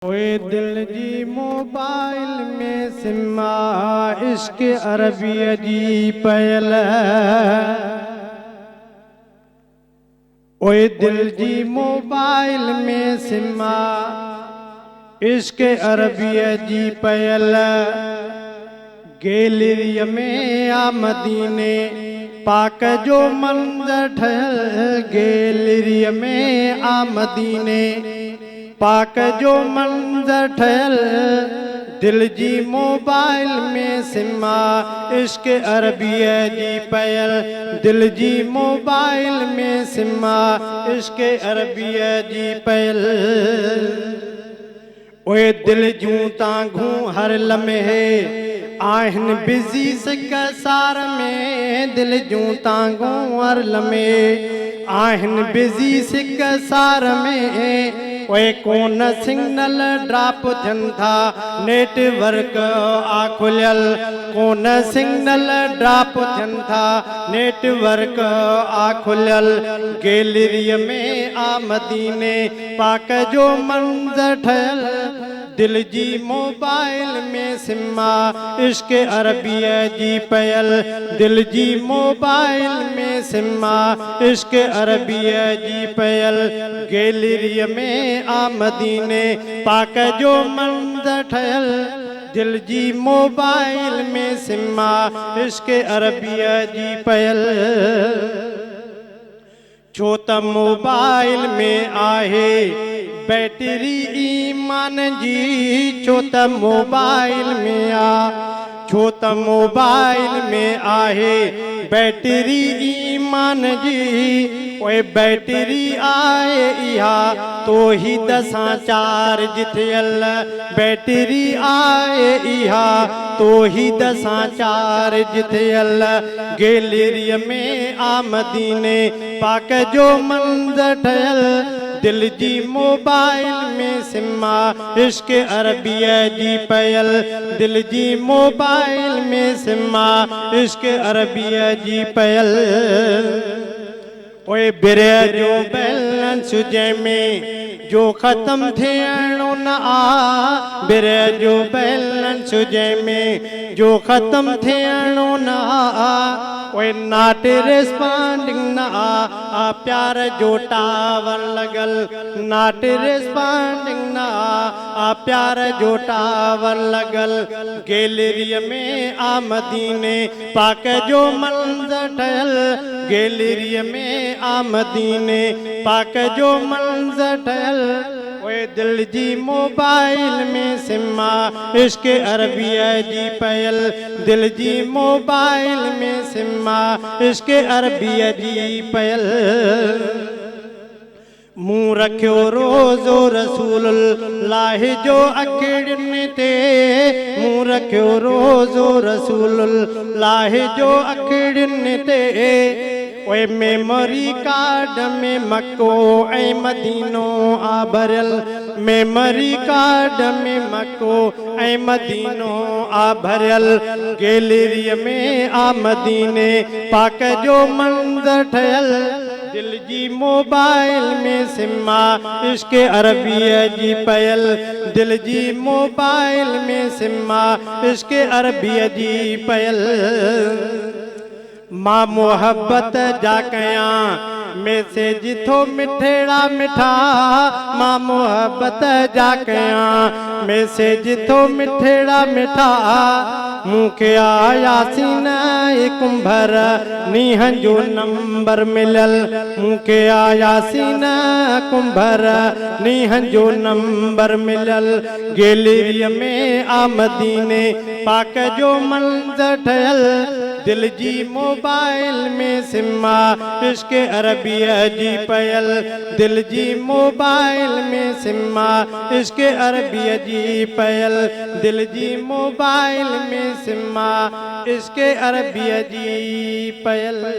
ओए दिल जी मोबाइल में सिमा इश्क अरबी जी पयल। ओए दिल जी मोबाइल में सिमा इश्क अरबी जी पयल। गैलरी में आ मदीने पाक जो मंज़र ठहियल। गैलरी में आ मदीने पाक जो मंज़र ठहियल। दिल जी मोबाइल में सिमा इश्क अरबी जी पयल। दिल जी मोबाइल में सिमा इश्क अरबी जी पयल। ओए दिल जूं तांघूं हर लम्हे आहिन बिज़ी सिक सार में। दिल जूं तांघूं हर लम्हे आहिन बिज़ी सिक सार में। ओए कोन सिग्नल ड्रॉप थियनि था नेटवर्क आ खुलियल। कोन सिग्नल ड्रॉप थियनि था नेटवर्क आ खुलियल। गैलरी में आ मदीने पाक जो मंज़र ठहियल। दिल जी मोबाइल में सिमा इश्क अरबी जी पयल। दिल जी मोबाइल में सिमा इश्क अरबी जी पयल। गैलरी में आ मदीने पाक जो मंज़र ठहियल। दिल जी मोबाइल में सिमा इश्क अरबी जी पयल। छो त मोबाइल में आहे बैटरी ईमान जी। छो त मोबाइल में छो त मोबाइल में आहे बैटरी ईमान जी। ओए बैटरी आए इहा तो ही दसां चार्ज थियल। बैटरी आए इहा तो ही दसां चार्ज थियल। गैलरी में आ मदीने पाक जो मंज़र ठहियल। दिल जी मोबाइल में सिमा इश्क अरबी जी पयल। दिल जी मोबाइल में सिमा इश्क अरबी जी पयल। ओए बिरे जो बैलेंस जंहिंमें जो ख़त्म थियणो न आ। बिरे जो बैलेंस जंहिंमें जो ख़त्म थियणो न आ। ओए नॉट रिस्पॉन्डिंग न आ प्यार जो टावर लगल। नॉट रिस्पॉन्डिंग न आ प्यार जो टावर लगल। गैलरी में आ मदीने पाक जो मंज़र ठहियल। गैलरी में आ मदीने पाक जो मंज़र ठहियल। ओए दिल जी मोबाइल में सिमा इश्क अरबी जी पयल। दिल जी मोबाइल में सिमा इश्क अरबी जी पयल। मुंह रखियो रोज़ो रसूलुल्लाह जो अखिड़ियुनि ते। मुंह रखियो रोज़ो रसूलुल्लाह जो अखिड़ियुनि ते। ओए मेमोरी कार्ड में मक्को ऐं मदीनो आ भरियल। मेमोरी कार्ड में मक्को ऐं मदीनो आ भरियल। गैलरी में आ मदीने पाक जो मंज़र ठहियल। दिल जी मोबाइल में सिमा इश्क अरबी जी पयल। दिल जी मोबाइल में सिमा इश्क अरबी जी पयल। मां मोहब्बत जा कयां मैसेज थो मिठड़ा मिठा। मां मोहब्बत जा कयां मैसेज थो मिठड़ा मिठा। मूंखे आयासीन कुंभर नीहं जो नंबर मिलल। मूंखे आयासीन कुंभर नीहं जो नंबर मिलल। गैलरी में आ मदीने पाक जो मंज़र ठहियल। दिल जी मोबाइल में सिमा इश्क अरबी जी पयल। दिल जी मोबाइल में सिमा इश्क अरबी जी पयल। दिल जी मोबाइल में सिमा इश्क अरबी जी पयल।